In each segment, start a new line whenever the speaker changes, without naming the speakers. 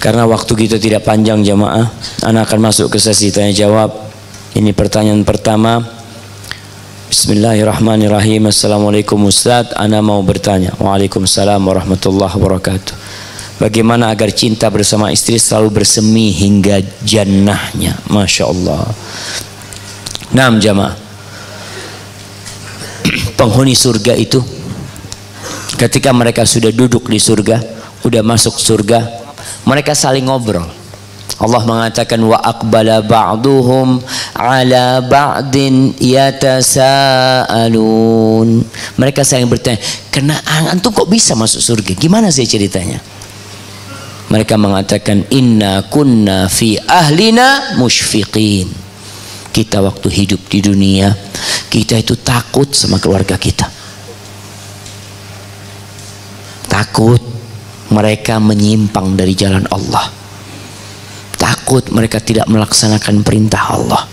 Karena waktu kita tidak panjang jamaah, ana akan masuk ke sesi tanya jawab. Ini pertanyaan pertama. Bismillahirrahmanirrahim. Assalamualaikum Ustaz, ana mau bertanya. Waalaikumsalam warahmatullahi wabarakatuh. Bagaimana agar cinta bersama istri selalu bersemi hingga jannahnya? Masya Allah. Naam jamaah, penghuni surga itu ketika mereka sudah duduk di surga, sudah masuk surga, mereka saling ngobrol. Allah mengatakan wa aqbala ba'duhum ala ba'din yatasaalun. Mereka saling bertanya, "Kena antum kok bisa masuk surga? Gimana sih ceritanya?" Mereka mengatakan, "Inna kunna fi ahlina musyfiqin." Kita waktu hidup di dunia, kita itu takut sama keluarga kita. Takut mereka menyimpang dari jalan Allah. Takut mereka tidak melaksanakan perintah Allah.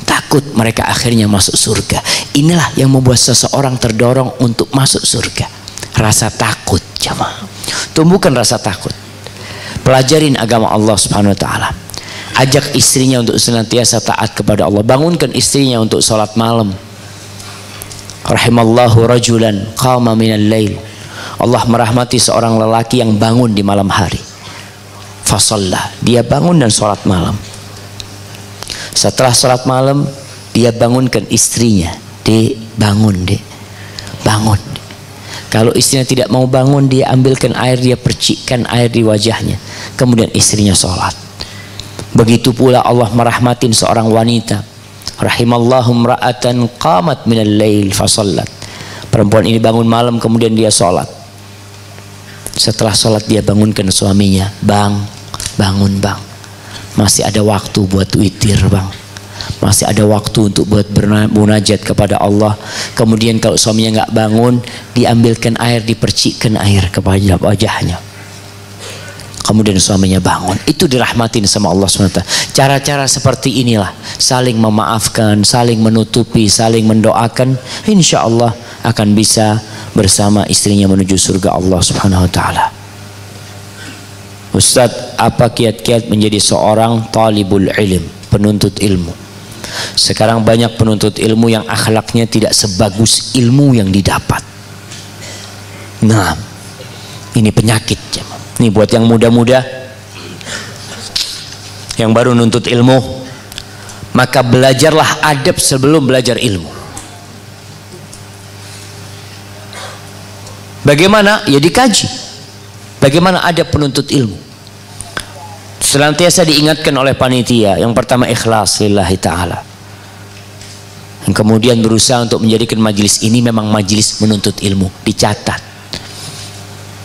Takut mereka akhirnya masuk surga. Inilah yang membuat seseorang terdorong untuk masuk surga. Rasa takut jamaah. Tumbuhkan rasa takut. Pelajarin agama Allah Subhanahu wa taala. Ajak istrinya untuk senantiasa taat kepada Allah. Bangunkan istrinya untuk salat malam. Rahimallahu rajulan qama minal lail. Allah merahmati seorang lelaki yang bangun di malam hari. Fasalla, dia bangun dan salat malam. Setelah salat malam, dia bangunkan istrinya. Dek, bangun, Dek. Bangun. Kalau istrinya tidak mau bangun, dia ambilkan air, dia percikkan air di wajahnya. Kemudian istrinya sholat. Begitu pula Allah merahmatin seorang wanita. Rahimallahu imra'atan qamat minal lail fasallat. Perempuan ini bangun malam, kemudian dia sholat. Setelah sholat dia bangunkan suaminya. Bang, bangun bang. Masih ada waktu buat witir bang. Masih ada waktu untuk buat bermunajat kepada Allah. Kemudian kalau suaminya nggak bangun, diambilkan air, dipercikkan air kepada wajahnya. Kemudian suaminya bangun. Itu dirahmatin sama Allah SWT. Cara-cara seperti inilah, saling memaafkan, saling menutupi, saling mendoakan, insya Allah akan bisa bersama istrinya menuju surga Allah Subhanahu Wa Taala. Ustadz, apa kiat-kiat menjadi seorang talibul ilm, penuntut ilmu? Sekarang banyak penuntut ilmu yang akhlaknya tidak sebagus ilmu yang didapat. Nah, ini penyakit. Ini buat yang muda-muda, yang baru nuntut ilmu, maka belajarlah adab sebelum belajar ilmu. Bagaimana? Ya dikaji. Bagaimana adab penuntut ilmu? Senantiasa diingatkan oleh panitia. Yang pertama ikhlas lillahi ta'ala. Yang kemudian berusaha untuk menjadikan majelis ini memang majelis menuntut ilmu. Dicatat.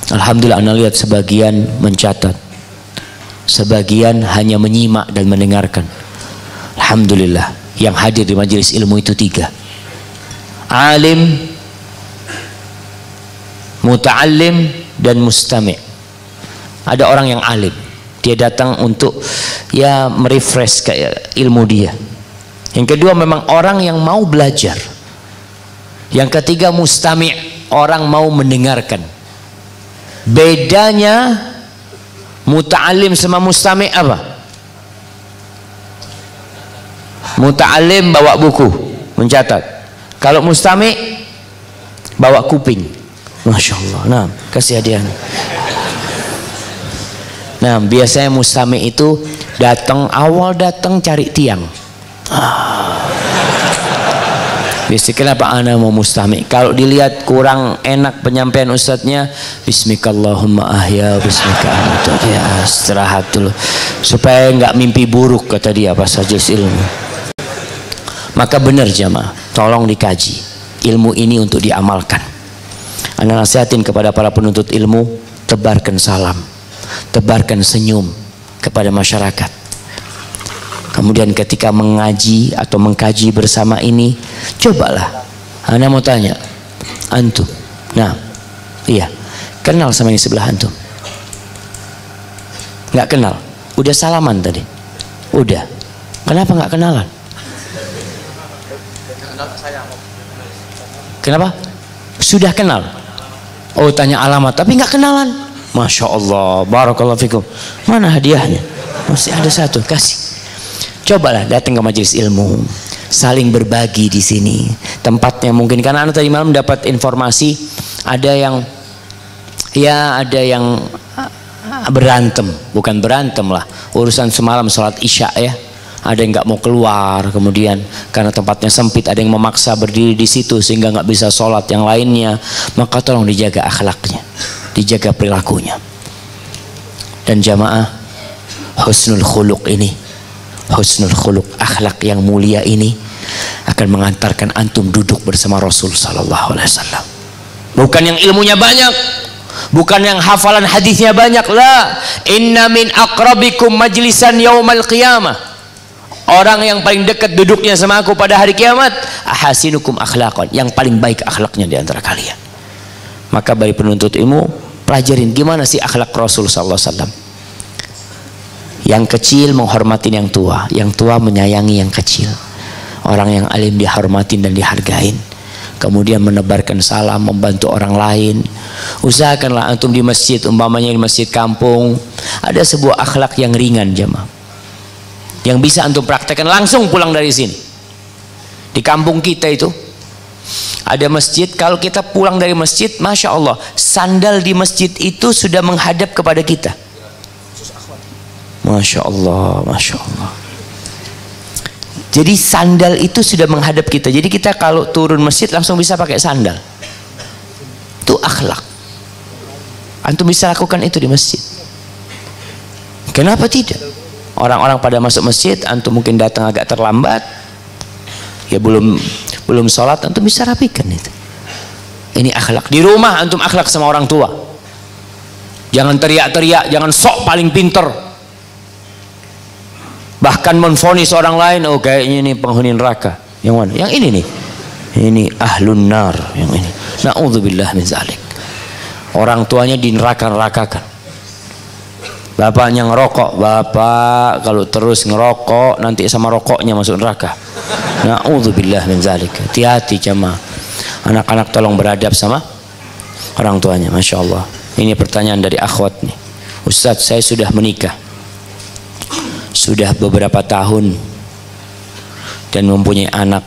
Alhamdulillah anda lihat sebagian mencatat. Sebagian hanya menyimak dan mendengarkan. Alhamdulillah. Yang hadir di majelis ilmu itu 3. Alim, muta'allim, dan mustami'. Ada orang yang alim. Dia datang untuk ya merefresh kayak ilmu dia. Yang kedua memang orang yang mau belajar. Yang ketiga mustami', orang mau mendengarkan. Bedanya muta'alim sama mustami' apa? Muta'alim bawa buku mencatat. Kalau mustami' bawa kuping. Masya Allah. Nah, kasih hadiah. Nah, biasanya mustami' itu awal datang cari tiang. Biasanya kenapa ana mau mustami'? Kalau dilihat kurang enak penyampaian ustadznya, bismikallahumma ahya, bismika ya istirahat dulu supaya nggak mimpi buruk kata dia pas majelis ilmu. Maka benar jamaah, tolong dikaji ilmu ini untuk diamalkan. Ana nasihatin kepada para penuntut ilmu, tebarkan salam, tebarkan senyum kepada masyarakat. Kemudian ketika mengaji atau mengkaji bersama ini, cobalah. Ana mau tanya, antum, nah, iya, kenal sama yang sebelah antum? Nggak kenal? Udah salaman tadi? Udah. Kenapa nggak kenalan? Kenapa? Sudah kenal? Oh, tanya alamat, tapi nggak kenalan. Masya Allah, barakallahu fikum. Mana hadiahnya? Masih ada satu, kasih. Cobalah datang ke majelis ilmu, saling berbagi di sini. Tempatnya mungkin karena anak tadi malam dapat informasi ada yang berantem, bukan berantem lah, urusan semalam sholat isya ya. Ada yang nggak mau keluar, kemudian karena tempatnya sempit ada yang memaksa berdiri di situ sehingga nggak bisa sholat yang lainnya. Maka tolong dijaga akhlaknya, dijaga perilakunya. Dan jamaah, husnul khuluq ini, husnul khuluq, akhlak yang mulia ini akan mengantarkan antum duduk bersama Rasul sallallahu alaihi wasallam. Bukan yang ilmunya banyak, bukan yang hafalan hadisnya banyak, la. Inna min aqrabikum majlisan yaumal qiyamah. Orang yang paling dekat duduknya sama aku pada hari kiamat, ahasinukum akhlaqan, yang paling baik akhlaknya di antara kalian. Maka bagi penuntut ilmu, pelajarin gimana sih akhlak Rasul sallallahu alaihi wasallam. Yang kecil menghormati yang tua menyayangi yang kecil. Orang yang alim dihormatin dan dihargain. Kemudian menebarkan salam, membantu orang lain. Usahakanlah antum di masjid, umpamanya di masjid kampung, ada sebuah akhlak yang ringan jemaah, yang bisa antum praktekkan langsung pulang dari sini. Di kampung kita itu ada masjid, kalau kita pulang dari masjid, Masya Allah, sandal di masjid itu sudah menghadap kepada kita. Masya Allah, Masya Allah. Jadi sandal itu sudah menghadap kita. Jadi kita kalau turun masjid langsung bisa pakai sandal. Itu akhlak. Antum bisa lakukan itu di masjid. Kenapa tidak? Orang-orang pada masuk masjid, antum mungkin datang agak terlambat, ya belum sholat, antum bisa rapikan itu. Ini akhlak. Di rumah antum akhlak sama orang tua. Jangan teriak-teriak, jangan sok paling pinter. Bahkan menvonis orang lain, oh kayaknya ini penghuni neraka. Yang mana? Yang ini nih. Ini ahlun nar, yang ini. Na'udzubillah min zalik. Orang tuanya di neraka-nerakakan. Bapaknya ngerokok, bapak kalau terus ngerokok nanti sama rokoknya masuk neraka. Na'udzubillah min zalik. Hati-hati jemaah. Anak-anak tolong beradab sama orang tuanya. Masya Allah. Ini pertanyaan dari akhwat nih. Ustadz, saya sudah menikah, sudah beberapa tahun dan mempunyai anak.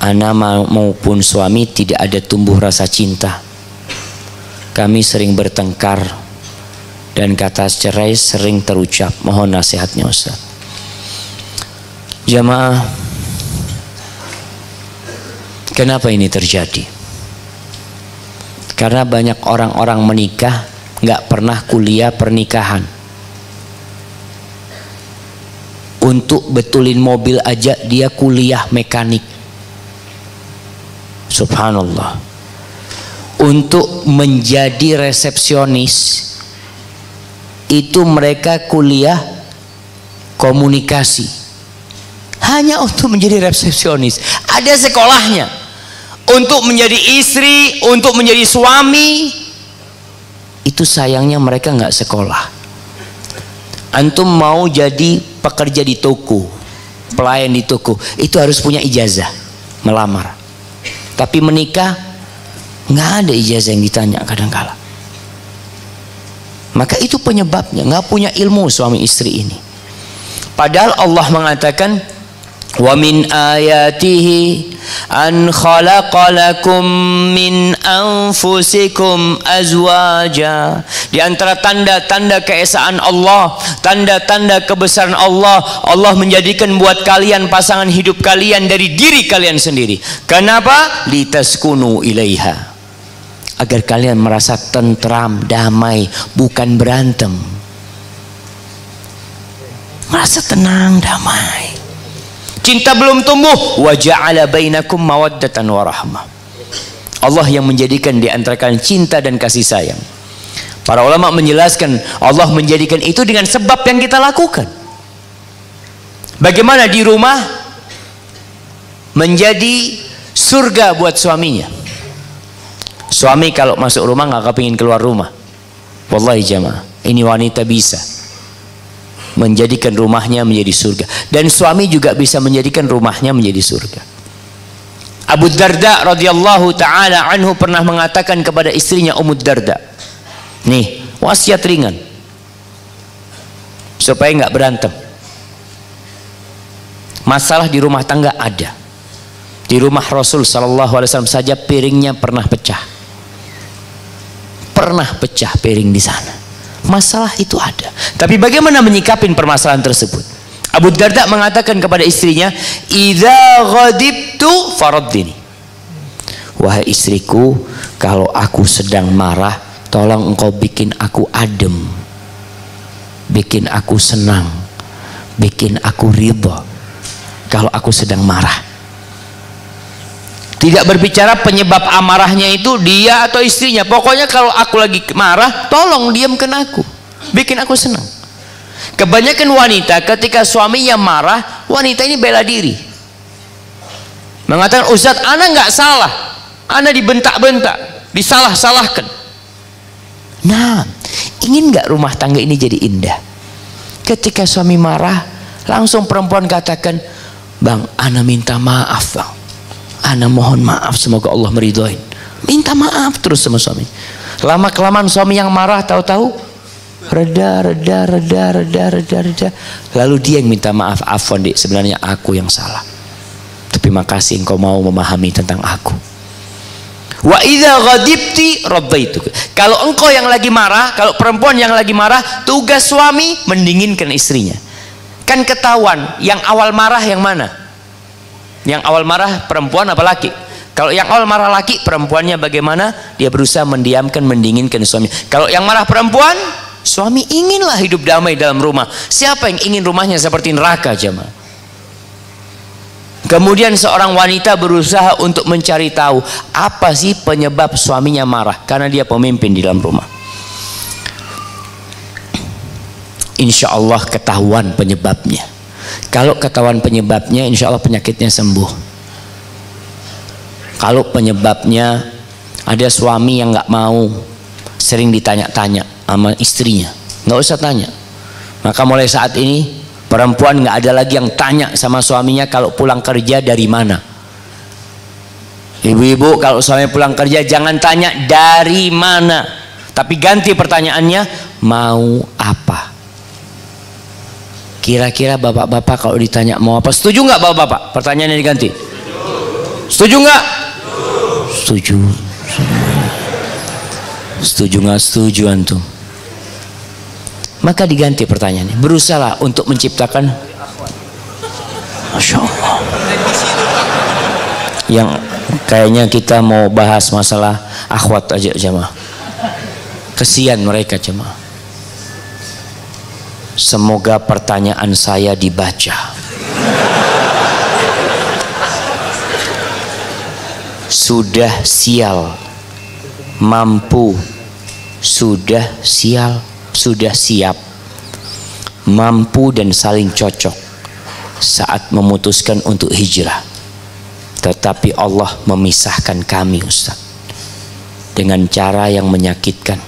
Anak maupun suami tidak ada tumbuh rasa cinta. Kami sering bertengkar dan kata cerai sering terucap. Mohon nasihatnya Ustaz. Jamaah, kenapa ini terjadi? Karena banyak orang-orang menikah nggak pernah kuliah pernikahan. Untuk betulin mobil aja dia kuliah mekanik. Subhanallah. Untuk menjadi resepsionis itu mereka kuliah komunikasi. Hanya untuk menjadi resepsionis. Ada sekolahnya. Untuk menjadi istri, untuk menjadi suami, itu sayangnya mereka nggak sekolah. Antum mau jadi pekerja di toko, pelayan di toko, itu harus punya ijazah melamar. Tapi menikah nggak ada ijazah yang ditanya kadang-kala. Maka itu penyebabnya, nggak punya ilmu suami istri ini. Padahal Allah mengatakan, wa min ayatihi an khalaqalakum min anfusikum azwaja. Di antara tanda-tanda keesaan Allah, tanda-tanda kebesaran Allah, Allah menjadikan buat kalian pasangan hidup kalian dari diri kalian sendiri. Kenapa? Litaskunu ilaiha, agar kalian merasa tentram, damai, bukan berantem. Merasa tenang, damai. Cinta belum tumbuh, wa ja'ala bainakum mawaddatan wa rahmah. Allah yang menjadikan di antara kalian cinta dan kasih sayang. Para ulama menjelaskan Allah menjadikan itu dengan sebab yang kita lakukan. Bagaimana di rumah menjadi surga buat suaminya. Suami kalau masuk rumah nggak kepingin keluar rumah. Wallahi jamaah, ini wanita bisa menjadikan rumahnya menjadi surga, dan suami juga bisa menjadikan rumahnya menjadi surga. Abu Darda radhiyallahu taala anhu pernah mengatakan kepada istrinya Ummu Darda, Nih, wasiat ringan supaya nggak berantem. Masalah di rumah tangga ada. Di rumah Rasul Sallallahu Alaihi Wasallam saja piringnya pernah pecah. Pernah pecah piring di sana. Masalah itu ada. Tapi bagaimana menyikapin permasalahan tersebut? Abu Darda mengatakan kepada istrinya, "Idza ghadibtu faraddini." Wahai istriku, kalau aku sedang marah, tolong engkau bikin aku adem, bikin aku senang, bikin aku ridha. Kalau aku sedang marah, tidak berbicara penyebab amarahnya itu dia atau istrinya. Pokoknya kalau aku lagi marah, tolong diamkan aku, bikin aku senang. Kebanyakan wanita ketika suaminya marah, wanita ini bela diri, mengatakan, "Ustaz, ana nggak salah, ana dibentak-bentak, disalah-salahkan." Nah, ingin nggak rumah tangga ini jadi indah? Ketika suami marah, langsung perempuan katakan, "Bang, ana minta maaf bang, ana mohon maaf, semoga Allah meridhoin." Minta maaf terus sama suami. Lama kelamaan suami yang marah tahu-tahu reda. Lalu dia yang minta maaf, "Afwan dik, sebenarnya aku yang salah, tapi makasih engkau mau memahami tentang aku." Wa idza ghadibti radaituk. Kalau engkau yang lagi marah, kalau perempuan yang lagi marah, tugas suami mendinginkan istrinya. Kan ketahuan yang awal marah yang mana? Yang awal marah perempuan apa laki? Kalau yang awal marah laki, perempuannya bagaimana? Dia berusaha mendiamkan, mendinginkan suami. Kalau yang marah perempuan, suami inginlah hidup damai dalam rumah. Siapa yang ingin rumahnya seperti neraka, jemaah? Kemudian seorang wanita berusaha untuk mencari tahu apa sih penyebab suaminya marah, karena dia pemimpin di dalam rumah. Insya Allah ketahuan penyebabnya. Kalau ketahuan penyebabnya, insya Allah penyakitnya sembuh. Kalau penyebabnya ada suami yang nggak mau, sering ditanya-tanya sama istrinya, nggak usah tanya. Maka mulai saat ini perempuan nggak ada lagi yang tanya sama suaminya kalau pulang kerja dari mana. Ibu-ibu kalau suami pulang kerja jangan tanya dari mana, tapi ganti pertanyaannya, mau apa. Kira-kira bapak-bapak kalau ditanya mau apa, setuju nggak bapak-bapak? Pertanyaannya diganti. Setuju nggak? Setuju. Setuju nggak setuju antum? Maka diganti pertanyaannya. Berusaha untuk menciptakan, Masya Allah. Yang kayaknya kita mau bahas masalah akhwat aja jemaah. Kesian mereka jemaah. Semoga pertanyaan saya dibaca. Sudah sial, mampu, sudah sial, sudah siap, mampu dan saling cocok saat memutuskan untuk hijrah. Tetapi Allah memisahkan kami, Ustaz, dengan cara yang menyakitkan.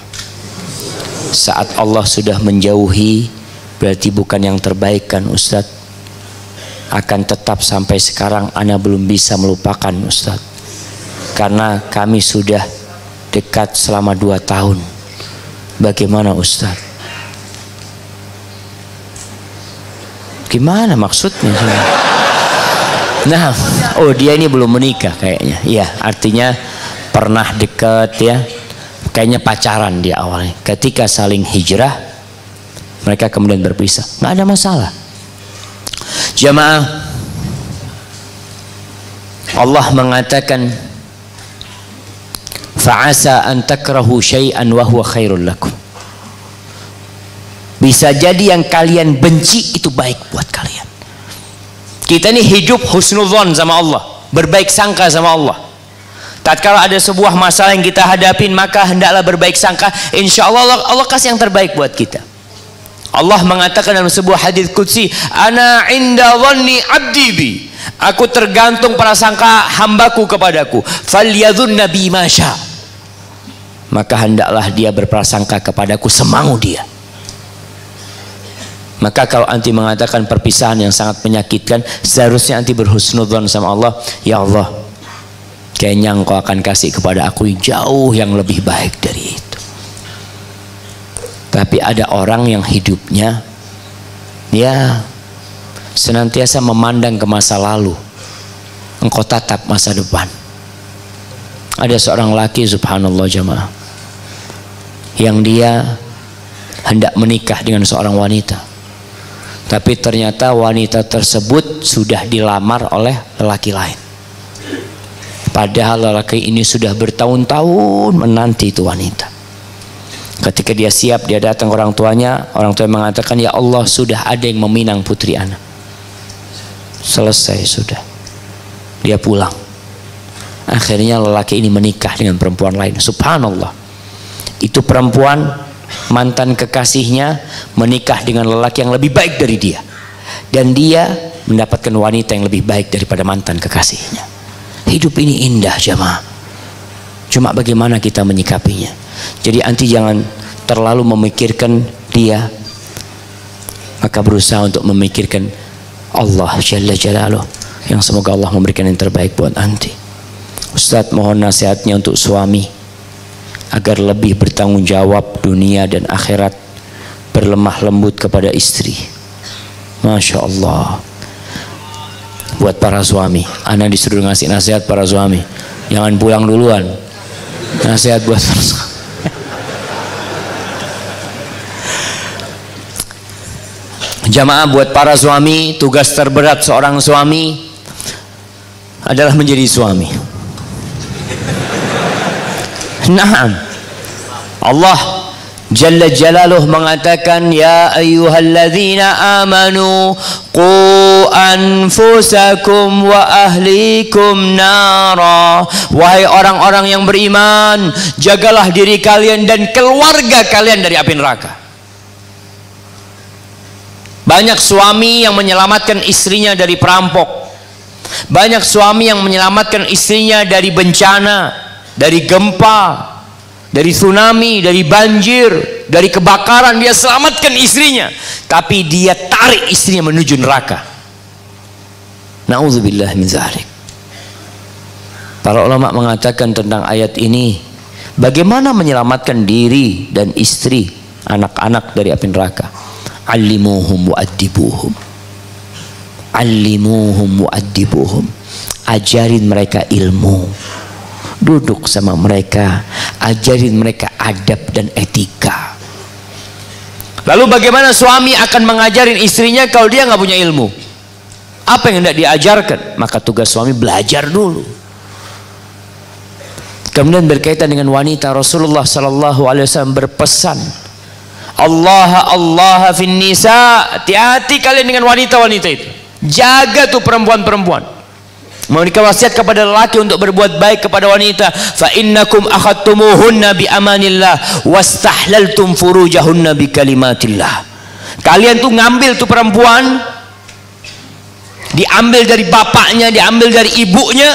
Saat Allah sudah menjauhi, berarti bukan yang terbaik kan, Ustaz? Akan tetap sampai sekarang ana belum bisa melupakan, Ustaz, karena kami sudah dekat selama 2 tahun. Bagaimana, Ustaz? Gimana maksudnya? Nah, oh dia ini belum menikah kayaknya. Iya, artinya pernah dekat ya. Kayaknya pacaran dia awalnya. Ketika saling hijrah, mereka kemudian berpisah. Nggak ada masalah. Jamaah, Allah mengatakan, fa'asa an takrahu syai'an wa huwa khairul lakum. Bisa jadi yang kalian benci itu baik buat kalian. Kita ini hidup husnudzon sama Allah, berbaik sangka sama Allah. Tatkala ada sebuah masalah yang kita hadapin, maka hendaklah berbaik sangka. Insya Allah Allah kasih yang terbaik buat kita. Allah mengatakan dalam sebuah hadis qudsi, ana inda dhanni abdi bi. Aku tergantung prasangka hambaku kepadaku. Falyadhunna bi ma syaa. Maka hendaklah dia berprasangka kepadaku semau dia. Maka kalau anti mengatakan perpisahan yang sangat menyakitkan, seharusnya anti berhusnudzon sama Allah. Ya Allah, kayaknya engkau akan kasih kepada aku jauh yang lebih baik dari itu. Tapi ada orang yang hidupnya ya senantiasa memandang ke masa lalu, engkau tatap masa depan. Ada seorang laki, subhanallah jamaah, yang dia hendak menikah dengan seorang wanita, tapi ternyata wanita tersebut sudah dilamar oleh lelaki lain. Padahal lelaki ini sudah bertahun-tahun menanti itu wanita. Ketika dia siap, dia datang ke orang tuanya mengatakan, ya Allah, sudah ada yang meminang putri anak. Selesai sudah. Dia pulang. Akhirnya lelaki ini menikah dengan perempuan lain. Subhanallah. Itu perempuan, mantan kekasihnya, menikah dengan lelaki yang lebih baik dari dia. Dan dia mendapatkan wanita yang lebih baik daripada mantan kekasihnya. Hidup ini indah jamaah. Cuma bagaimana kita menyikapinya. Jadi anti jangan terlalu memikirkan dia, maka berusaha untuk memikirkan Allah Jalla Jalaluh, yang semoga Allah memberikan yang terbaik buat anti. Ustadz mohon nasihatnya untuk suami agar lebih bertanggung jawab dunia dan akhirat, berlemah lembut kepada istri. Masya Allah. Buat para suami, ana disuruh ngasih nasihat para suami, jangan pulang duluan. Nasihat buat para suami. Jamaah, buat para suami, tugas terberat seorang suami adalah menjadi suami. Naam. Allah Jalla Jalaluh mengatakan, ya ayyuhalladzina amanu qu anfusakum wa ahlikum nara. Wahai orang-orang yang beriman, jagalah diri kalian dan keluarga kalian dari api neraka. Banyak suami yang menyelamatkan istrinya dari perampok. Banyak suami yang menyelamatkan istrinya dari bencana, dari gempa, dari tsunami, dari banjir, dari kebakaran. Dia selamatkan istrinya, tapi dia tarik istrinya menuju neraka. Na'udzubillah min dzalik. Para ulama mengatakan tentang ayat ini, bagaimana menyelamatkan diri dan istri, anak-anak dari api neraka. Allimuhum wa'addibuhum. Allimuhum wa'addibuhum. Ajarin mereka ilmu. Duduk sama mereka, ajarin mereka adab dan etika. Lalu bagaimana suami akan mengajarin istrinya kalau dia nggak punya ilmu? Apa yang hendak diajarkan? Maka tugas suami belajar dulu. Kemudian berkaitan dengan wanita, Rasulullah Sallallahu Alaihi Wasallam berpesan, Allah fin nisa, hati-hati kalian dengan wanita-wanita itu. Jaga tuh perempuan-perempuan. Memberikan wasiat kepada lelaki untuk berbuat baik kepada wanita. Fa innakum akhadtumuhunna bi amanillah wastahlaltum furujahunna bi kalimatillah. Kalian tuh ngambil tuh perempuan, diambil dari bapaknya, diambil dari ibunya.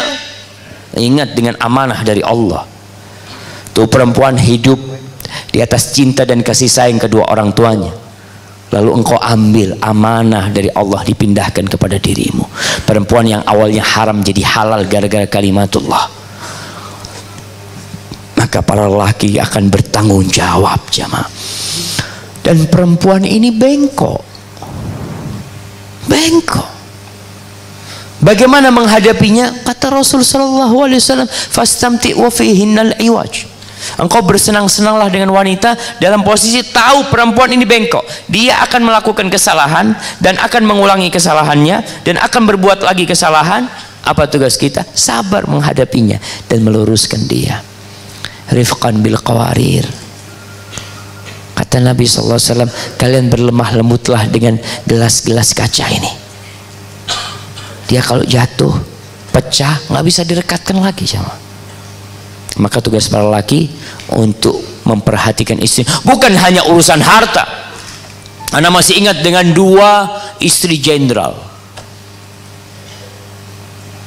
Ingat, dengan amanah dari Allah. Tuh perempuan hidup di atas cinta dan kasih sayang kedua orang tuanya. Lalu engkau ambil amanah dari Allah, dipindahkan kepada dirimu. Perempuan yang awalnya haram jadi halal gara-gara kalimatullah. Maka para lelaki akan bertanggung jawab jamaah. Dan perempuan ini bengkok. Bengkok. Bagaimana menghadapinya? Kata Rasul sallallahu alaihi wasallam, fastamti wa fihinnal iwaj. Engkau bersenang-senanglah dengan wanita dalam posisi tahu perempuan ini bengkok. Dia akan melakukan kesalahan dan akan mengulangi kesalahannya dan akan berbuat lagi kesalahan. Apa tugas kita? Sabar menghadapinya dan meluruskan dia. Rifqan bil qawarir. Kata Nabi sallallahu alaihi wasallam, kalian berlemah lembutlah dengan gelas-gelas kaca ini. Dia kalau jatuh, pecah, nggak bisa direkatkan lagi sama. Maka tugas para laki untuk memperhatikan istri, bukan hanya urusan harta. Anda masih ingat dengan 2 istri jenderal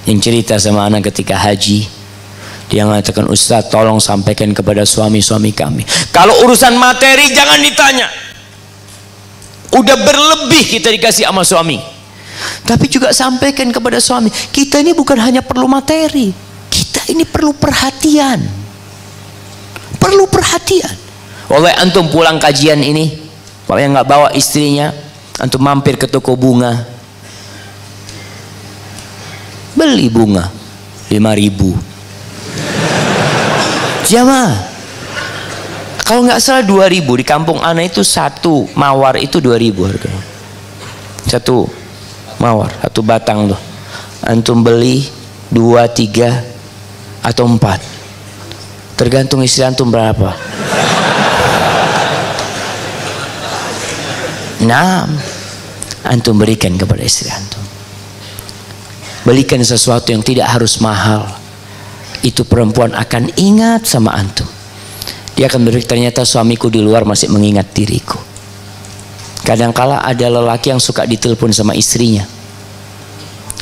yang cerita sama anak ketika haji. Dia mengatakan, Ustaz tolong sampaikan kepada suami-suami kami, kalau urusan materi jangan ditanya. Udah berlebih kita dikasih sama suami, tapi juga sampaikan kepada suami, kita ini bukan hanya perlu materi, kita ini perlu perhatian. Perlu perhatian. Wallahi antum pulang kajian ini, kalau yang nggak bawa istrinya, antum mampir ke toko bunga, beli bunga 5.000. Jamaah, kalau nggak salah 2.000 di kampung ana itu satu mawar itu 2.000 harganya. Satu mawar, satu batang tuh. Antum beli 2, 3 atau 4. Tergantung istri antum berapa. Nah, antum berikan kepada istri antum. Belikan sesuatu yang tidak harus mahal. Itu perempuan akan ingat sama antum. Dia akan berpikir, ternyata suamiku di luar masih mengingat diriku. Kadangkala ada lelaki yang suka ditelepon sama istrinya.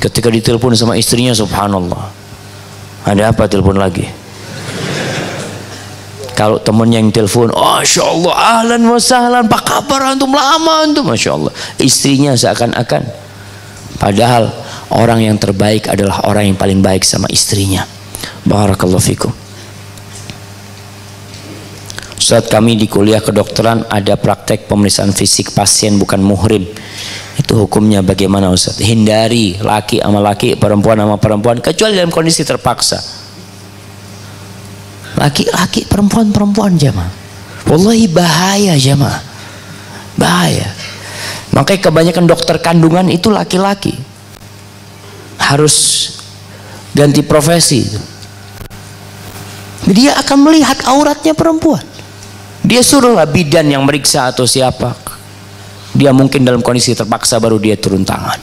Ketika ditelepon sama istrinya, subhanallah, ada apa telepon lagi? Kalau temennya yang telepon, oh, Masya Allah, ahlan wa sahlan, apa kabar antum, lama antum, Masya Allah. Istrinya seakan-akan, padahal orang yang terbaik adalah orang yang paling baik sama istrinya. Barakallahu fikum. Saat kami di kuliah kedokteran ada praktek pemeriksaan fisik pasien bukan muhrim. Itu hukumnya bagaimana Ustaz? Hindari laki sama laki, perempuan sama perempuan, kecuali dalam kondisi terpaksa. Laki-laki, perempuan-perempuan jamaah. Wallahi bahaya jamaah. Bahaya. Makanya kebanyakan dokter kandungan itu laki-laki. Harus ganti profesi. Dia akan melihat auratnya perempuan. Dia suruhlah bidan yang meriksa atau siapa. Dia mungkin dalam kondisi terpaksa baru dia turun tangan.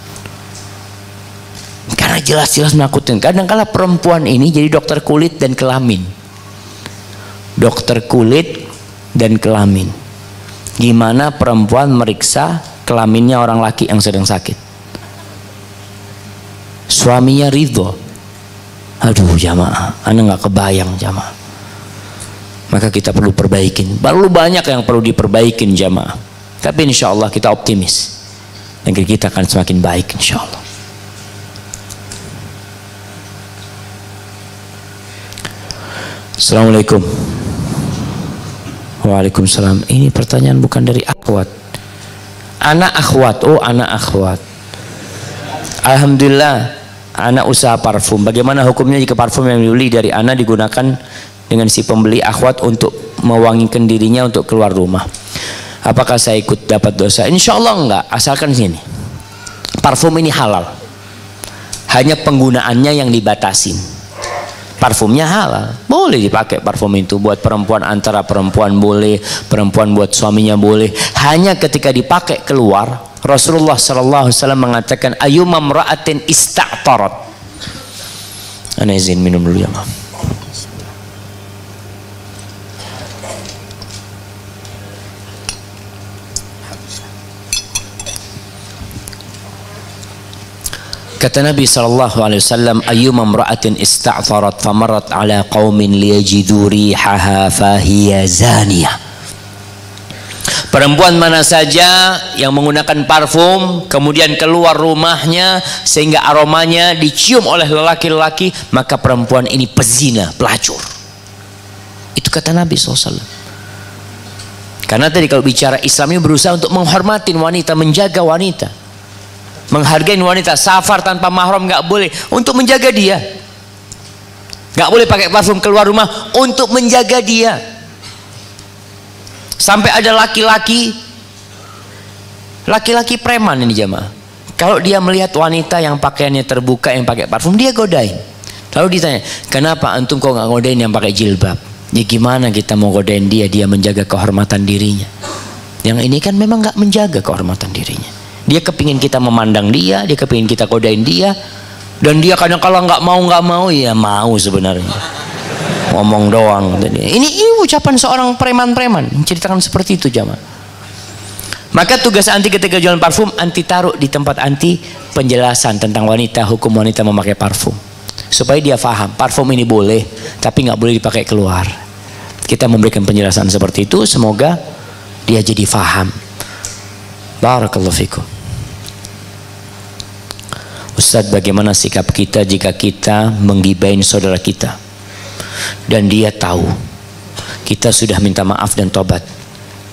Karena jelas-jelas menakutkan. Kadang-kala perempuan ini jadi dokter kulit dan kelamin. Dokter kulit dan kelamin. Gimana perempuan meriksa kelaminnya orang laki yang sedang sakit? Suaminya ridho. Aduh jamaah, anda nggak kebayang jamaah. Maka kita perlu perbaikin. Perlu banyak yang perlu diperbaikin jamaah. Tapi insya Allah kita optimis. Negeri kita akan semakin baik insya Allah. Assalamualaikum. Waalaikumsalam. Ini pertanyaan bukan dari akhwat. Anak akhwat. Oh, anak akhwat. Alhamdulillah, anak usaha parfum. Bagaimana hukumnya jika parfum yang dibeli dari anak digunakan dengan si pembeli akhwat untuk mewangikan dirinya untuk keluar rumah? Apakah saya ikut dapat dosa? Insya Allah enggak, asalkan sini. Parfum ini halal. Hanya penggunaannya yang dibatasin. Parfumnya halal, boleh dipakai parfum itu buat perempuan, antara perempuan boleh, perempuan buat suaminya boleh. Hanya ketika dipakai keluar, Rasulullah SAW mengatakan ayyuma imra'atin ista'tarat. Ana izin minum dulu ya, maaf. Kata Nabi SAW, ayyuma imra'atin ista'tharat famarat ala qaumin liyajidu rihaha fahiya zaniyah. Perempuan mana saja yang menggunakan parfum kemudian keluar rumahnya sehingga aromanya dicium oleh lelaki-lelaki, maka perempuan ini pezina, pelacur. Itu kata Nabi SAW. Karena tadi kalau bicara Islam ini berusaha untuk menghormati wanita, menjaga wanita, menghargai wanita. Safar tanpa mahram nggak boleh, untuk menjaga dia. Nggak boleh pakai parfum keluar rumah untuk menjaga dia. Sampai ada laki-laki preman ini jamaah. Kalau dia melihat wanita yang pakaiannya terbuka yang pakai parfum, dia godain. Lalu ditanya, kenapa antum kok nggak godain yang pakai jilbab? Ya gimana kita mau godain dia? Dia menjaga kehormatan dirinya. Yang ini kan memang nggak menjaga kehormatan dirinya. Dia kepingin kita memandang dia, dia kepingin kita godain dia, dan dia kadang-kala nggak mau, ya mau sebenarnya, ngomong doang. Ini ucapan seorang preman-preman menceritakan seperti itu jamaah. Maka tugas anti ketika jualan parfum, anti taruh di tempat anti penjelasan tentang wanita, hukum wanita memakai parfum, supaya dia faham parfum ini boleh, tapi nggak boleh dipakai keluar. Kita memberikan penjelasan seperti itu, semoga dia jadi faham. Barakallahu fikum. Ustadz, bagaimana sikap kita jika kita menggibain saudara kita dan dia tahu kita sudah minta maaf dan tobat,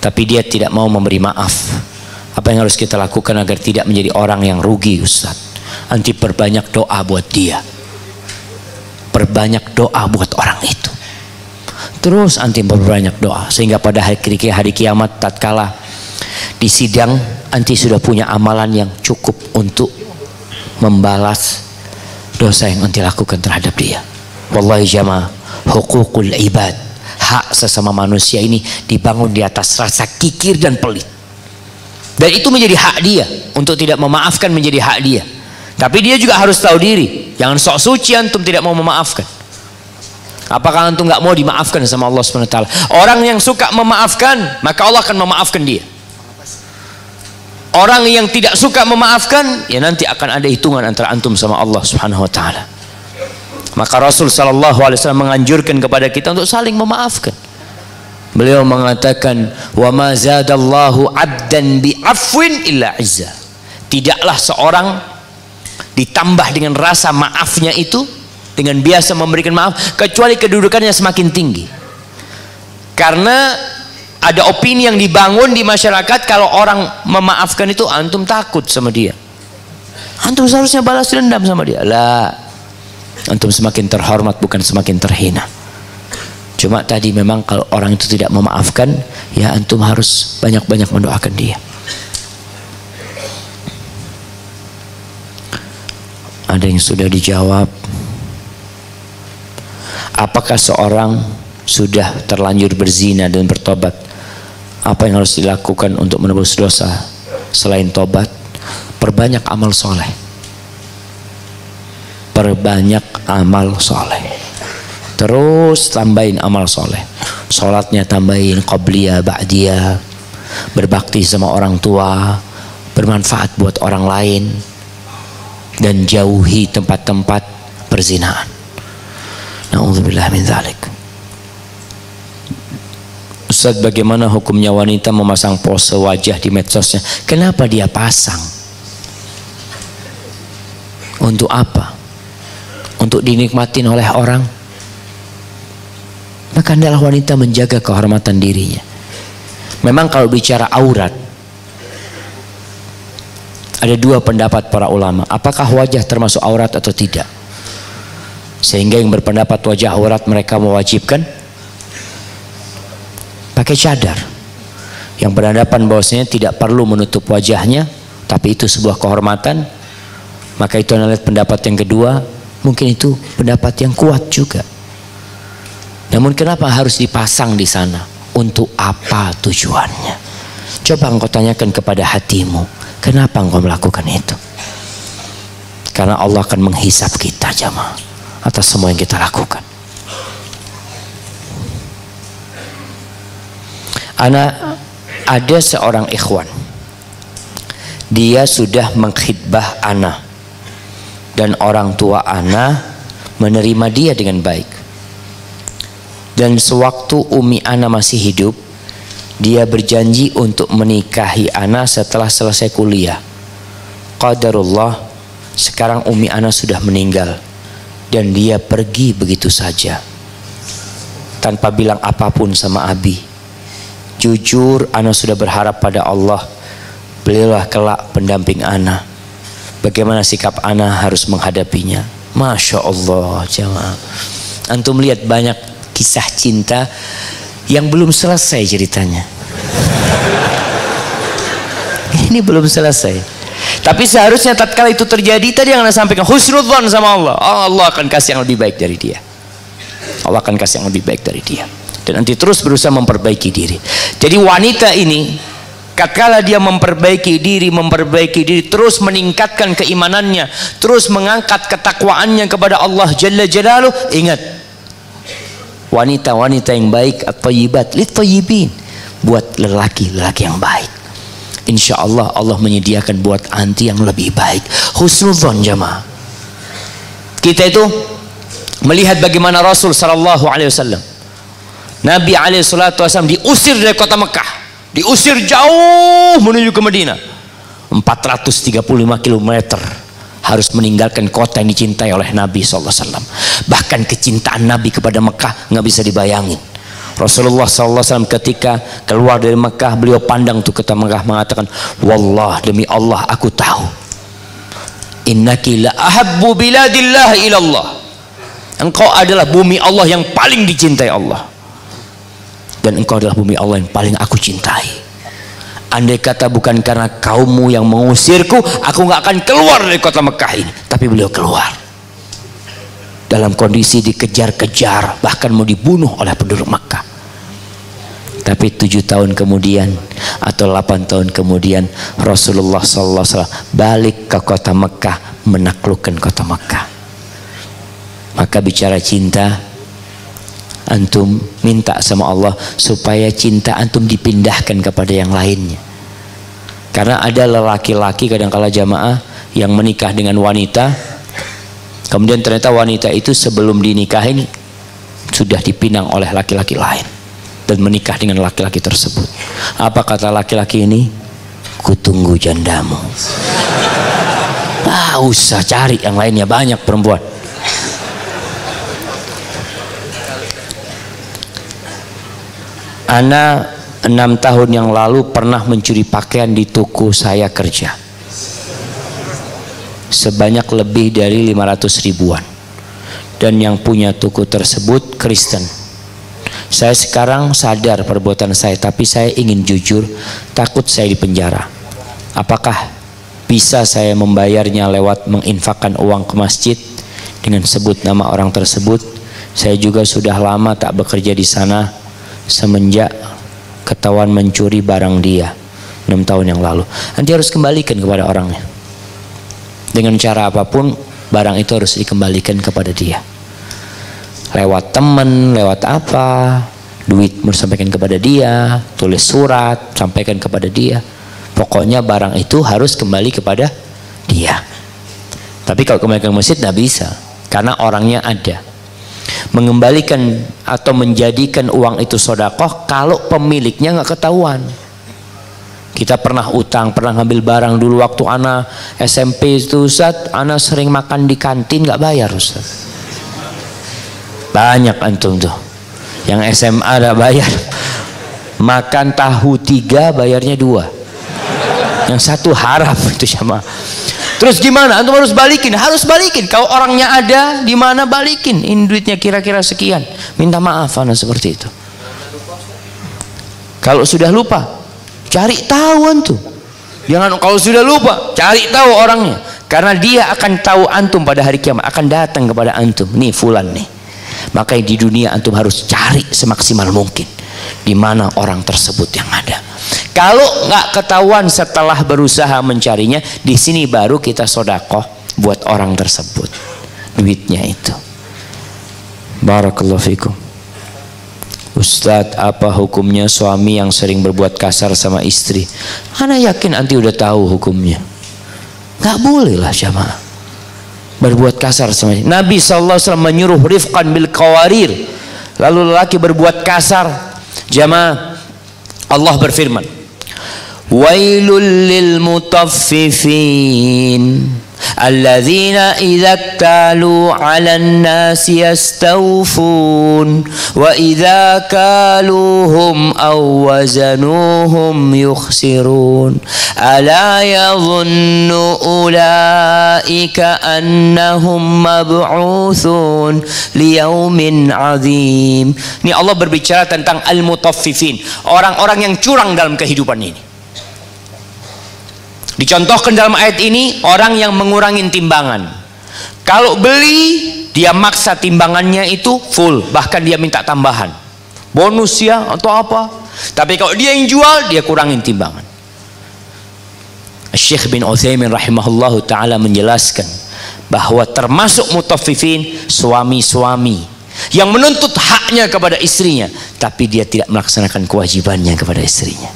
tapi dia tidak mau memberi maaf. Apa yang harus kita lakukan agar tidak menjadi orang yang rugi, Ustaz? Anti perbanyak doa buat dia, perbanyak doa buat orang itu. Terus anti perbanyak doa, sehingga pada hari kiamat tatkala di sidang, anti sudah punya amalan yang cukup untuk membalas dosa yang anti lakukan terhadap dia. Wallahi jamaah, hukukul ibad, hak sesama manusia ini dibangun di atas rasa kikir dan pelit. Dan itu menjadi hak dia. Untuk tidak memaafkan menjadi hak dia. Tapi dia juga harus tahu diri. Jangan sok suci antum tidak mau memaafkan. Apakah antum nggak mau dimaafkan sama Allah SWT? Orang yang suka memaafkan, maka Allah akan memaafkan dia. Orang yang tidak suka memaafkan, ya nanti akan ada hitungan antara antum sama Allah Subhanahu wa taala. Maka Rasul sallallahu alaihi wasallam menganjurkan kepada kita untuk saling memaafkan. Beliau mengatakan, "Wa ma zadallahu 'abdan bi'afwin illa 'izza." Tidaklah seorang ditambah dengan rasa maafnya itu, dengan biasa memberikan maaf, kecuali kedudukannya semakin tinggi. Karena ada opini yang dibangun di masyarakat, kalau orang memaafkan itu antum takut sama dia, antum seharusnya balas dendam sama dia. Lah, antum semakin terhormat bukan semakin terhina. Cuma tadi memang kalau orang itu tidak memaafkan, ya antum harus banyak-banyak mendoakan dia. Ada yang sudah dijawab. Apakah seorang sudah terlanjur berzina dan bertobat, apa yang harus dilakukan untuk menebus dosa? Selain tobat, perbanyak amal soleh. Perbanyak amal soleh. Terus tambahin amal soleh. Sholatnya tambahin, qobliyah, ba'diyah. Berbakti sama orang tua, bermanfaat buat orang lain. Dan jauhi tempat-tempat perzinaan. Na'udzubillah min dzalik. Ustaz, bagaimana hukumnya wanita memasang pose wajah di medsosnya? Kenapa dia pasang? Untuk apa? Untuk dinikmatin oleh orang? Maka adalah wanita menjaga kehormatan dirinya. Memang kalau bicara aurat, ada dua pendapat para ulama. Apakah wajah termasuk aurat atau tidak? Sehingga yang berpendapat wajah aurat mereka mewajibkan pakai cadar. Yang berhadapan bahwasanya tidak perlu menutup wajahnya, tapi itu sebuah kehormatan, maka itu adalah pendapat yang kedua. Mungkin itu pendapat yang kuat juga. Namun kenapa harus dipasang di sana? Untuk apa tujuannya? Coba engkau tanyakan kepada hatimu, kenapa engkau melakukan itu? Karena Allah akan menghisap kita jamaah atas semua yang kita lakukan. Ada seorang ikhwan, dia sudah mengkhidbah ana, dan orang tua ana menerima dia dengan baik. Dan sewaktu umi ana masih hidup, dia berjanji untuk menikahi ana setelah selesai kuliah. Qadarullah, sekarang umi ana sudah meninggal dan dia pergi begitu saja tanpa bilang apapun sama abi. Jujur, ana sudah berharap pada Allah, beliaulah kelak pendamping ana. Bagaimana sikap ana harus menghadapinya? Masya Allah jemaah, antum lihat banyak kisah cinta yang belum selesai ceritanya. Ini belum selesai. Tapi seharusnya tatkala itu terjadi, tadi yang anda sampaikan, husnudzon sama Allah. Allah akan kasih yang lebih baik dari dia. Allah akan kasih yang lebih baik dari dia. Dan nanti terus berusaha memperbaiki diri. Jadi wanita ini, tatkala dia memperbaiki diri, terus meningkatkan keimanannya, terus mengangkat ketakwaannya kepada Allah Jalla Jalaluh, ingat, wanita-wanita yang baik, at-thayyibat lit-thayyibin, buat lelaki-lelaki yang baik. Insya Allah Allah menyediakan buat anti yang lebih baik. Husnudzon jamaah. Kita itu melihat bagaimana Rasul sallallahu alaihi wasallam, Nabi alaihi salatu wasallam diusir dari kota Mekah, diusir jauh menuju ke Madinah, 435 km harus meninggalkan kota yang dicintai oleh Nabi SAW. Bahkan kecintaan Nabi kepada Mekah nggak bisa dibayangin. Rasulullah SAW ketika keluar dari Mekah, beliau pandang tuh kota Mekah, mengatakan, wallah, demi Allah aku tahu, innaki la ahabbu biladillah ilallah, engkau adalah bumi Allah yang paling dicintai Allah, dan engkau adalah bumi Allah yang paling aku cintai. Andai kata bukan karena kaummu yang mengusirku, aku nggak akan keluar dari kota Mekah ini. Tapi beliau keluar dalam kondisi dikejar-kejar, bahkan mau dibunuh oleh penduduk Makkah. Tapi 7 tahun kemudian atau 8 tahun kemudian, Rasulullah SAW balik ke kota Makkah, menaklukkan kota Makkah. Maka bicara cinta, antum minta sama Allah supaya cinta antum dipindahkan kepada yang lainnya. Karena ada lelaki-laki kadang-kala jamaah yang menikah dengan wanita, kemudian ternyata wanita itu sebelum dinikahin sudah dipinang oleh laki-laki lain dan menikah dengan laki-laki tersebut. Apa kata laki-laki ini? Kutunggu jandamu. Usah cari yang lainnya, banyak perempuan. Ana 6 tahun yang lalu pernah mencuri pakaian di toko saya kerja, sebanyak lebih dari 500 ribuan, dan yang punya toko tersebut Kristen. Saya sekarang sadar perbuatan saya, tapi saya ingin jujur, takut saya dipenjara. Apakah bisa saya membayarnya lewat menginfakkan uang ke masjid dengan sebut nama orang tersebut? Saya juga sudah lama tak bekerja di sana semenjak ketahuan mencuri barang dia 6 tahun yang lalu. Nanti harus kembalikan kepada orangnya dengan cara apapun. Barang itu harus dikembalikan kepada dia, lewat teman, lewat apa, duit mau sampaikan kepada dia, tulis surat sampaikan kepada dia, pokoknya barang itu harus kembali kepada dia. Tapi kalau kembali ke masjid tidak bisa, karena orangnya ada. Mengembalikan atau menjadikan uang itu sodakoh kalau pemiliknya nggak ketahuan. Kita pernah utang, pernah ngambil barang dulu waktu ana SMP itu, Ustaz, ana sering makan di kantin nggak bayar, Ustaz. Banyak antum tuh yang SMA ada bayar, makan tahu 3 bayarnya 2, yang 1 harap itu sama. Terus gimana? Antum harus balikin, harus balikin. Kalau orangnya ada di mana, balikin. Ini duitnya kira-kira sekian, minta maaf ana seperti itu. Kalau sudah lupa, cari tahu antum. Jangan kalau sudah lupa, cari tahu orangnya, karena dia akan tahu antum pada hari kiamat, akan datang kepada antum. Nih fulan nih. Makanya di dunia antum harus cari semaksimal mungkin di mana orang tersebut yang ada. Kalau nggak ketahuan setelah berusaha mencarinya, di sini baru kita sodakoh buat orang tersebut duitnya itu. Barakallahu fikum. Ustadz, apa hukumnya suami yang sering berbuat kasar sama istri? Ana yakin anti udah tahu hukumnya. Nggak boleh lah jamaah berbuat kasar sama istri. Nabi SAW menyuruh rifqan bil qawarir, lalu lelaki berbuat kasar. Jamaah, Allah berfirman, wailul lil mutaffifin alladzina idza kalu 'alan nasi yastawfun wa idza kaluhum aw wazanuhum yukhsirun ala yadhunnu ulaika annahum mab'utsun liyaumin 'adzim. Ini Allah berbicara tentang al-mutaffifin, orang-orang yang curang dalam kehidupan ini. Dicontohkan dalam ayat ini orang yang mengurangi timbangan. Kalau beli, dia maksa timbangannya itu full, bahkan dia minta tambahan bonus ya atau apa. Tapi kalau dia yang jual, dia kurangin timbangan. Syekh bin Utsaimin rahimahullahu ta'ala menjelaskan bahwa termasuk mutaffifin suami-suami yang menuntut haknya kepada istrinya, tapi dia tidak melaksanakan kewajibannya kepada istrinya.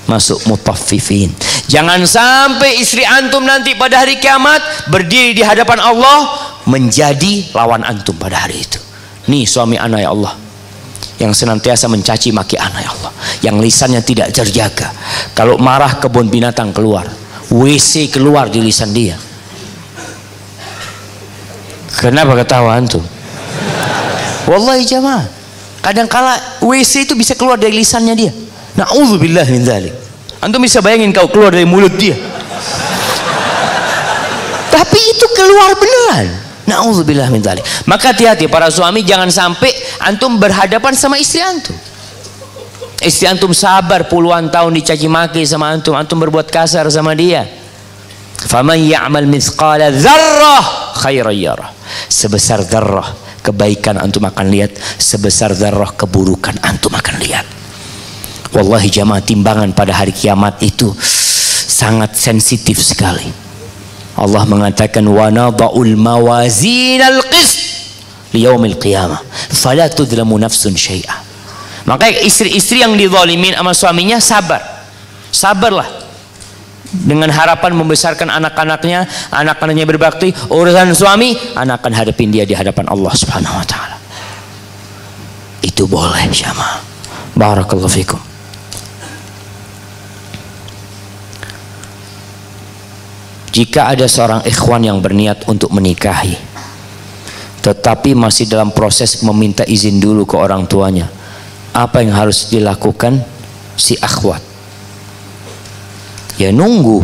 Masuk mutaffifin. Jangan sampai istri antum nanti pada hari kiamat berdiri di hadapan Allah menjadi lawan antum pada hari itu. Nih suami ana ya Allah, yang senantiasa mencaci maki ana ya Allah, yang lisannya tidak terjaga. Kalau marah kebun binatang keluar, WC keluar di lisan dia. Kenapa ketawa antum? Wallahi jamaah, Kadangkala WC itu bisa keluar dari lisannya dia. Na'udzubillah min dzalik. Antum bisa bayangin kau keluar dari mulut dia. Tapi itu keluar beneran. Na'udzubillah min dzalik. Maka hati-hati para suami, jangan sampai antum berhadapan sama istri antum. Istri antum sabar puluhan tahun dicaci maki sama antum, antum berbuat kasar sama dia. Faman ya'mal mithqala dzarrah khairan yarah. Sebesar dzarrah kebaikan antum akan lihat, sebesar dzarrah keburukan antum akan lihat. Wallahi jamaah, timbangan pada hari kiamat itu sangat sensitif sekali. Allah mengatakan wa nada'ul mawazinal qist liyaumil qiyamah fala tudlamu nafsun syai'a. Makanya istri-istri yang dizalimin sama suaminya sabarlah dengan harapan membesarkan anak-anaknya, anak-anaknya berbakti. Urusan suami, anak akan hadapin dia di hadapan Allah Subhanahu wa taala. Itu boleh jamaah. Barakallahu fikum. Jika ada seorang ikhwan yang berniat untuk menikahi tetapi masih dalam proses meminta izin dulu ke orang tuanya, apa yang harus dilakukan si akhwat? Ya nunggu.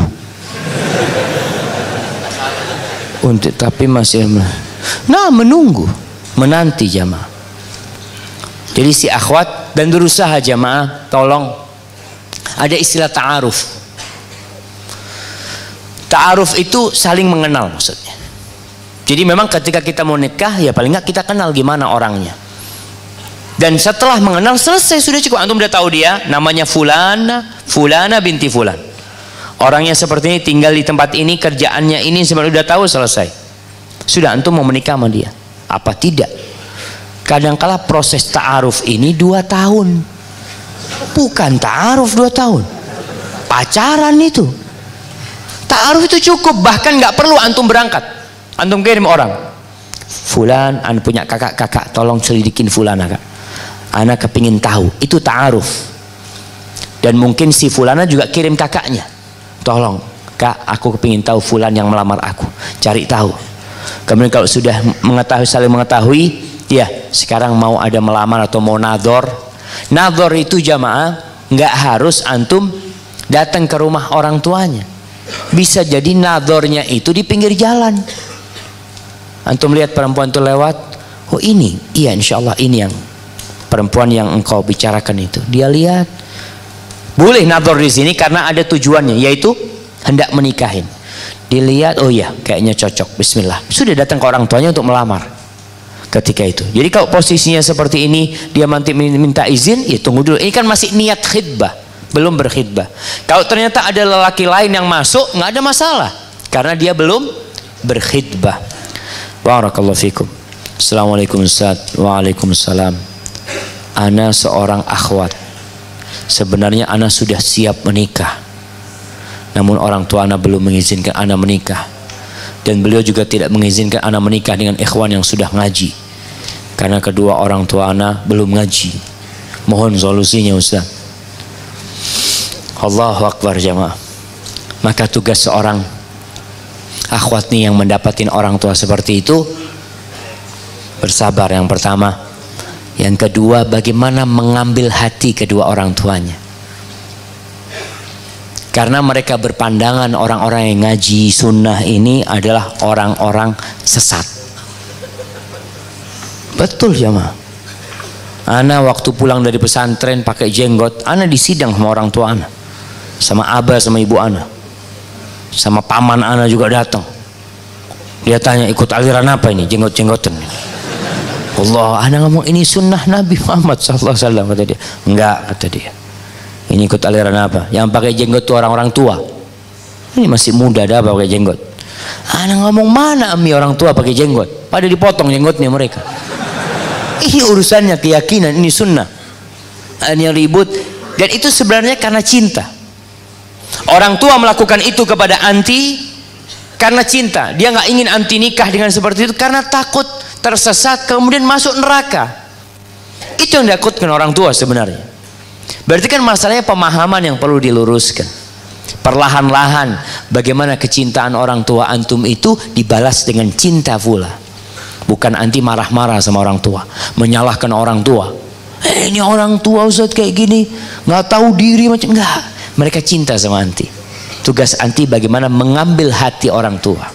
Tapi masih menunggu, menanti jamaah. Jadi si akhwat dan berusaha jamaah, tolong ada istilah ta'aruf. Ta'aruf itu saling mengenal maksudnya. Jadi memang ketika kita mau nikah ya paling nggak kita kenal gimana orangnya. Dan setelah mengenal selesai, sudah cukup. Antum udah tahu dia namanya Fulana binti Fulan. Orangnya seperti ini, tinggal di tempat ini, kerjaannya ini, sebenarnya udah tahu, selesai. Sudah antum mau menikah sama dia. Apa tidak? Kadangkala proses ta'aruf ini 2 tahun. Bukan ta'aruf 2 tahun. Pacaran itu. Ta'aruf itu cukup, bahkan nggak perlu antum berangkat. Antum kirim orang, Fulan, anda punya kakak, tolong selidikin Fulana kak. Ana kepingin tahu. Itu ta'aruf. Dan mungkin si Fulana juga kirim kakaknya, tolong kak, aku kepingin tahu Fulan yang melamar aku. Cari tahu. Kemudian kalau sudah saling mengetahui, ya sekarang mau ada melamar atau mau nador. Nador itu jamaah nggak harus antum datang ke rumah orang tuanya. Bisa jadi nadornya itu di pinggir jalan. Antum lihat perempuan itu lewat, oh ini, iya insya Allah ini yang perempuan yang engkau bicarakan itu. Dia lihat, boleh nador di sini karena ada tujuannya, yaitu hendak menikahin. Dilihat, oh ya kayaknya cocok, bismillah. Sudah datang ke orang tuanya untuk melamar ketika itu. Jadi kalau posisinya seperti ini, dia nanti minta izin, ya tunggu dulu. Ini kan masih niat khidbah, belum berkhidbah. Kalau ternyata ada lelaki lain yang masuk, nggak ada masalah karena dia belum berkhidbah. Barakallahu fikum. Assalamualaikum Ustaz. Waalaikumsalam. Ana seorang akhwat. Sebenarnya ana sudah siap menikah, namun orang tua ana belum mengizinkan ana menikah, dan beliau juga tidak mengizinkan ana menikah dengan ikhwan yang sudah ngaji karena kedua orang tua ana belum ngaji. Mohon solusinya Ustaz. Allahu Akbar jamaah. Maka tugas seorang akhwat nih yang mendapatkan orang tua seperti itu, bersabar yang pertama. Yang kedua, bagaimana mengambil hati kedua orang tuanya. Karena mereka berpandangan orang-orang yang ngaji sunnah ini adalah orang-orang sesat. Betul jamaah. Ana waktu pulang dari pesantren pakai jenggot, ana disidang sama orang tua ana, sama abah sama ibu ana, sama paman ana juga datang. Dia tanya, ikut aliran apa ini, jenggot-jenggotan ini? Allah, ana ngomong ini sunnah Nabi Muhammad SAW, kata dia. Enggak, kata dia. Ini ikut aliran apa? Yang pakai jenggot itu orang-orang tua. Ini masih muda, ada apa pakai jenggot? Ana ngomong mana ami orang tua pakai jenggot? Pada dipotong jenggotnya mereka. Ini urusannya keyakinan, ini sunnah. Ini ribut. Dan itu sebenarnya karena cinta. Orang tua melakukan itu kepada anti karena cinta. Dia nggak ingin anti nikah dengan seperti itu karena takut tersesat kemudian masuk neraka. Itu yang ditakutkan orang tua sebenarnya. Berarti kan masalahnya pemahaman yang perlu diluruskan. Perlahan-lahan bagaimana kecintaan orang tua antum itu dibalas dengan cinta pula. Bukan anti marah-marah sama orang tua, menyalahkan orang tua. Ini orang tua Ustaz kayak gini, nggak tahu diri macam enggak. Mereka cinta sama anti. Tugas anti bagaimana mengambil hati orang tua.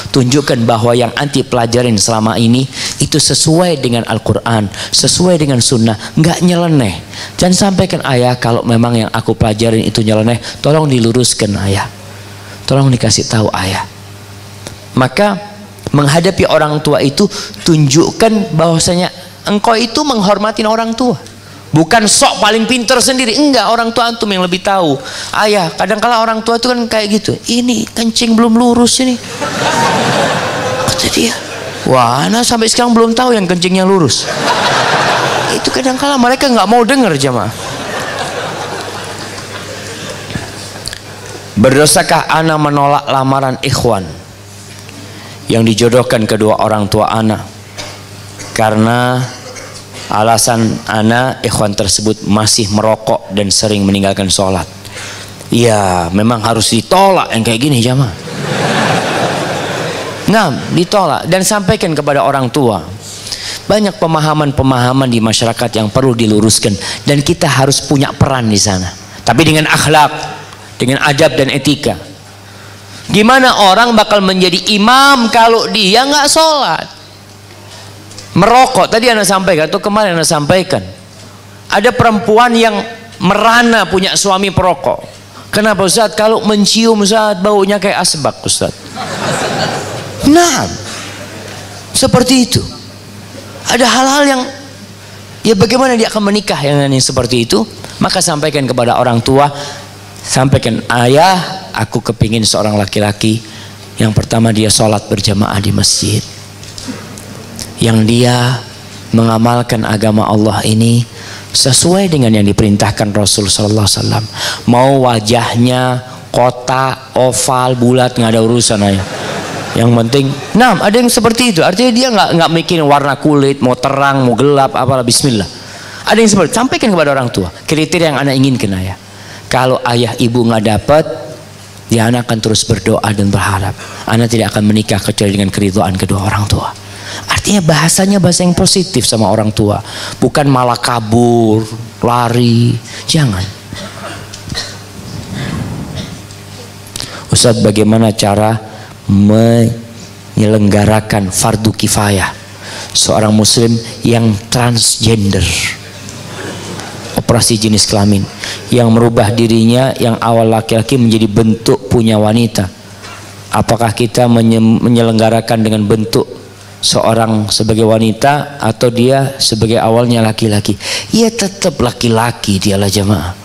Tunjukkan bahwa yang anti pelajarin selama ini itu sesuai dengan Al-Quran, sesuai dengan sunnah, nggak nyeleneh. Dan sampaikan ayah, kalau memang yang aku pelajarin itu nyeleneh, tolong diluruskan ayah, tolong dikasih tahu ayah. Maka menghadapi orang tua itu tunjukkan bahwasanya engkau itu menghormatin orang tua, bukan sok paling pinter sendiri. Enggak, orang tua antum yang lebih tahu. Ayah, kadang-kala orang tua itu kan kayak gitu, ini kencing belum lurus ini, kata dia. Wah, anak sampai sekarang belum tahu yang kencingnya lurus. Itu kadang-kala mereka nggak mau dengar jamaah. Berdosakah ana menolak lamaran ikhwan yang dijodohkan kedua orang tua ana karena alasan ana ikhwan tersebut masih merokok dan sering meninggalkan sholat? Ya, memang harus ditolak yang kayak gini jamaah. Nah, ditolak dan sampaikan kepada orang tua. Banyak pemahaman-pemahaman di masyarakat yang perlu diluruskan dan kita harus punya peran di sana. Tapi dengan akhlak, dengan adab dan etika. Gimana orang bakal menjadi imam kalau dia nggak sholat? Merokok, tadi Anda sampaikan atau kemarin Anda sampaikan, ada perempuan yang merana punya suami perokok. Kenapa Ustaz? Kalau mencium Ustaz, baunya kayak asbak Ustaz. Nah, seperti itu. Ada hal-hal yang, ya bagaimana dia akan menikah yang seperti itu? Maka sampaikan kepada orang tua, sampaikan, ayah, aku kepingin seorang laki-laki yang pertama dia sholat berjamaah di masjid, yang dia mengamalkan agama Allah ini sesuai dengan yang diperintahkan Rasul Sallallahu Alaihi Wasallam. Mau wajahnya kotak, oval, bulat, nggak ada urusan ayah. Yang penting, nah ada yang seperti itu. Artinya dia nggak mikirin warna kulit, mau terang, mau gelap, apalah, Bismillah. Ada yang seperti, sampaikan kepada orang tua kriteria yang anak inginkan ayah. Kalau ayah ibu nggak dapat, ya anak akan terus berdoa dan berharap anak tidak akan menikah kecuali dengan keridhaan kedua orang tua. Artinya bahasanya bahasa yang positif sama orang tua, bukan malah kabur, lari. Jangan. Ustaz, bagaimana cara menyelenggarakan fardu kifayah seorang muslim yang transgender, operasi jenis kelamin, yang merubah dirinya yang awal laki-laki menjadi bentuk punya wanita? Apakah kita menyelenggarakan dengan bentuk seorang sebagai wanita atau dia sebagai awalnya laki-laki? Ya tetap laki-laki dialah jamaah.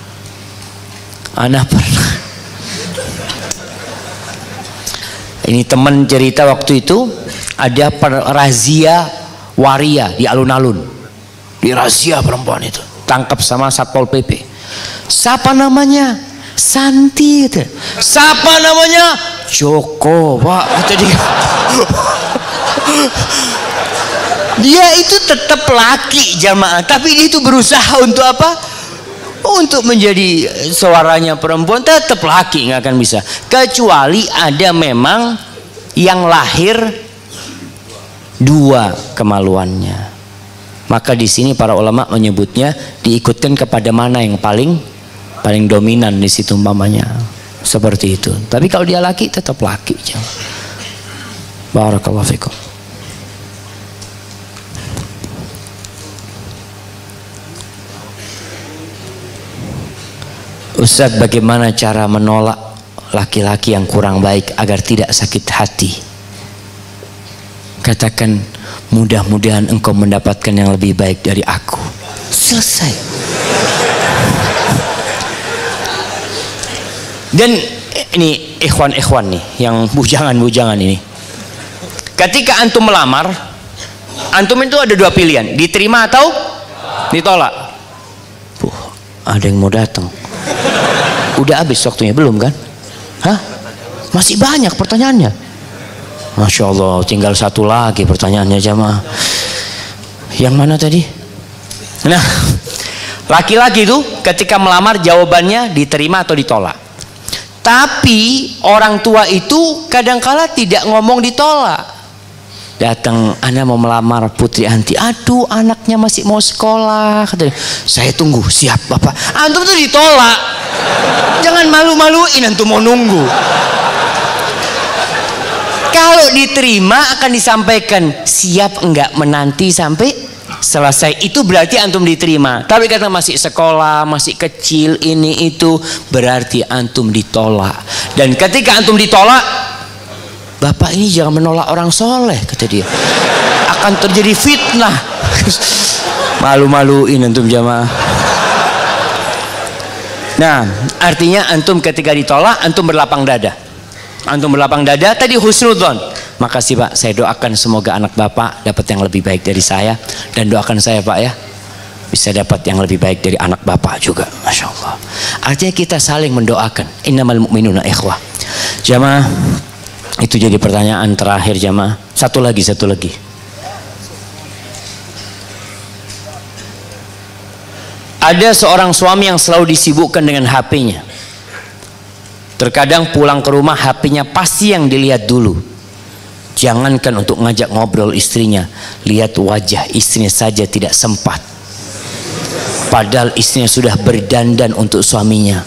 Anak pernah, ini teman cerita, waktu itu ada razia waria di alun-alun, di razia perempuan itu, tangkap sama Satpol PP. Siapa namanya? Santi. Siapa namanya? Joko, Pak. Dia dia itu tetap laki jamaah, tapi dia itu berusaha untuk apa? Untuk menjadi suaranya perempuan. Tetap laki, nggak akan bisa, kecuali ada memang yang lahir dua kemaluannya. Maka di sini para ulama menyebutnya diikutkan kepada mana yang paling dominan di situ umpamanya, seperti itu. Tapi kalau dia laki tetap laki. Barakallahu fikum. Ustaz, bagaimana cara menolak laki-laki yang kurang baik agar tidak sakit hati? Katakan, mudah-mudahan engkau mendapatkan yang lebih baik dari aku. Selesai. Dan ini ikhwan-ikhwan nih, yang bujangan-bujangan ini, ketika antum melamar, antum itu ada dua pilihan, diterima atau ditolak. Ada yang mau datang. Udah habis waktunya belum kan? Hah? Masih banyak pertanyaannya. Masya Allah, tinggal satu lagi pertanyaannya jamaah. Yang mana tadi? Nah, laki-laki itu ketika melamar jawabannya diterima atau ditolak. Tapi orang tua itu kadangkala tidak ngomong ditolak. Datang, ana mau melamar Putri Anti. Aduh, anaknya masih mau sekolah. Katanya, saya tunggu, siap Bapak. Antum tuh ditolak. Jangan malu-maluin, antum mau nunggu. Kalau diterima akan disampaikan, siap enggak menanti sampai selesai. Itu berarti antum diterima. Tapi kata masih sekolah, masih kecil, ini itu, berarti antum ditolak. Dan ketika antum ditolak, Bapak ini jangan menolak orang soleh, kata dia. Akan terjadi fitnah. Malu-maluin antum jamaah. Nah, artinya antum ketika ditolak, antum berlapang dada. Antum berlapang dada, tadi husnudzon. Makasih Pak, saya doakan semoga anak Bapak dapat yang lebih baik dari saya. Dan doakan saya Pak ya, bisa dapat yang lebih baik dari anak Bapak juga. Masya Allah. Artinya kita saling mendoakan. Innamal mu'minuna ikhwah. Jamaah, itu jadi pertanyaan terakhir jamaah. Satu lagi. Ada seorang suami yang selalu disibukkan dengan HP-nya. Terkadang pulang ke rumah HP-nya pasti yang dilihat dulu. Jangankan untuk ngajak ngobrol istrinya, lihat wajah istrinya saja tidak sempat. Padahal istrinya sudah berdandan untuk suaminya.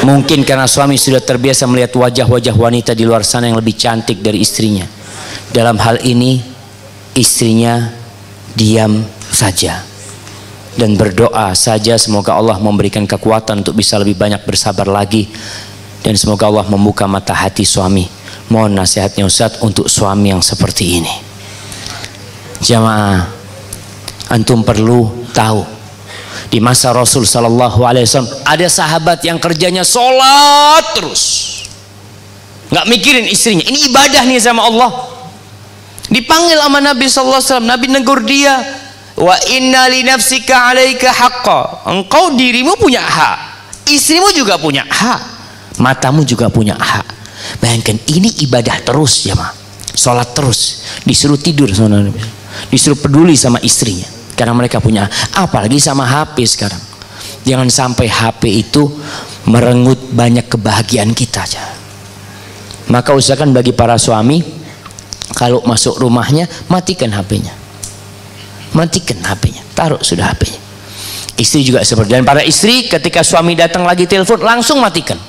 Mungkin karena suami sudah terbiasa melihat wajah-wajah wanita di luar sana yang lebih cantik dari istrinya. Dalam hal ini istrinya diam saja dan berdoa saja semoga Allah memberikan kekuatan untuk bisa lebih banyak bersabar lagi, dan semoga Allah membuka mata hati suami. Mohon nasihatnya Ustaz untuk suami yang seperti ini. Jamaah, antum perlu tahu, di masa Rasul Sallallahu Alaihi Wasallam ada sahabat yang kerjanya sholat terus, nggak mikirin istrinya. Ini ibadah nih sama Allah. Dipanggil sama Nabi Sallallahu Alaihi Wasallam, Nabi negur dia, wa inna li nafsika alaika haqqa. Engkau dirimu punya hak, istrimu juga punya hak, matamu juga punya hak. Bayangkan, ini ibadah terus ya mah, sholat terus, disuruh tidur sama Nabi, disuruh peduli sama istrinya. Karena mereka punya, apalagi sama HP sekarang. Jangan sampai HP itu merenggut banyak kebahagiaan kita aja. Maka usahakan bagi para suami, kalau masuk rumahnya matikan HP-nya. Matikan HP-nya, taruh sudah HP-nya. Istri juga seperti, dan para istri ketika suami datang lagi telepon langsung matikan.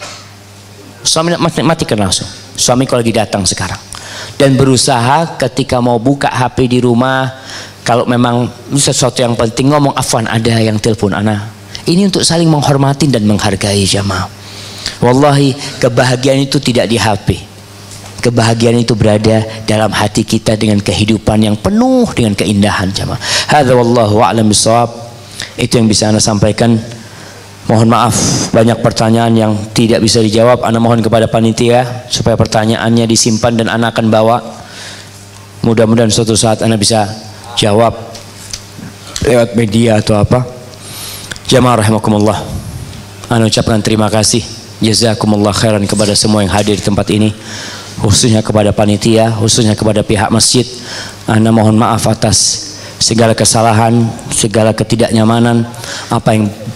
Suami matikan langsung. Suami kalau lagi datang sekarang. Dan berusaha ketika mau buka HP di rumah, kalau memang sesuatu yang penting ngomong, afwan ada yang telepon ana. Ini untuk saling menghormati dan menghargai jamaah. Wallahi kebahagiaan itu tidak di HP. Kebahagiaan itu berada dalam hati kita dengan kehidupan yang penuh dengan keindahan jamaah. Hadza wallahu a'lam bishawab. Itu yang bisa ana sampaikan. Mohon maaf banyak pertanyaan yang tidak bisa dijawab. Ana mohon kepada panitia supaya pertanyaannya disimpan dan ana akan bawa. Mudah-mudahan suatu saat ana bisa jawab lewat media atau apa. Jamaah rahimakumullah, ana ucapkan terima kasih, jazakumullah khairan kepada semua yang hadir di tempat ini, khususnya kepada panitia, khususnya kepada pihak masjid. Ana mohon maaf atas segala kesalahan, segala ketidaknyamanan.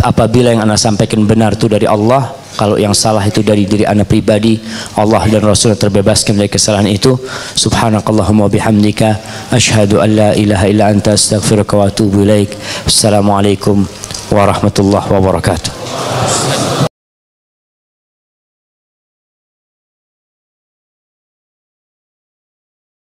Apabila yang ana sampaikan benar itu dari Allah, kalau yang salah itu dari diri ana pribadi, Allah dan Rasul terbebaskan dari kesalahan itu. Subhanakallahumma bihamdika asyhadu an la ilaha illa anta astaghfiruka wa atubu ilaik. Assalamualaikum warahmatullahi wabarakatuh.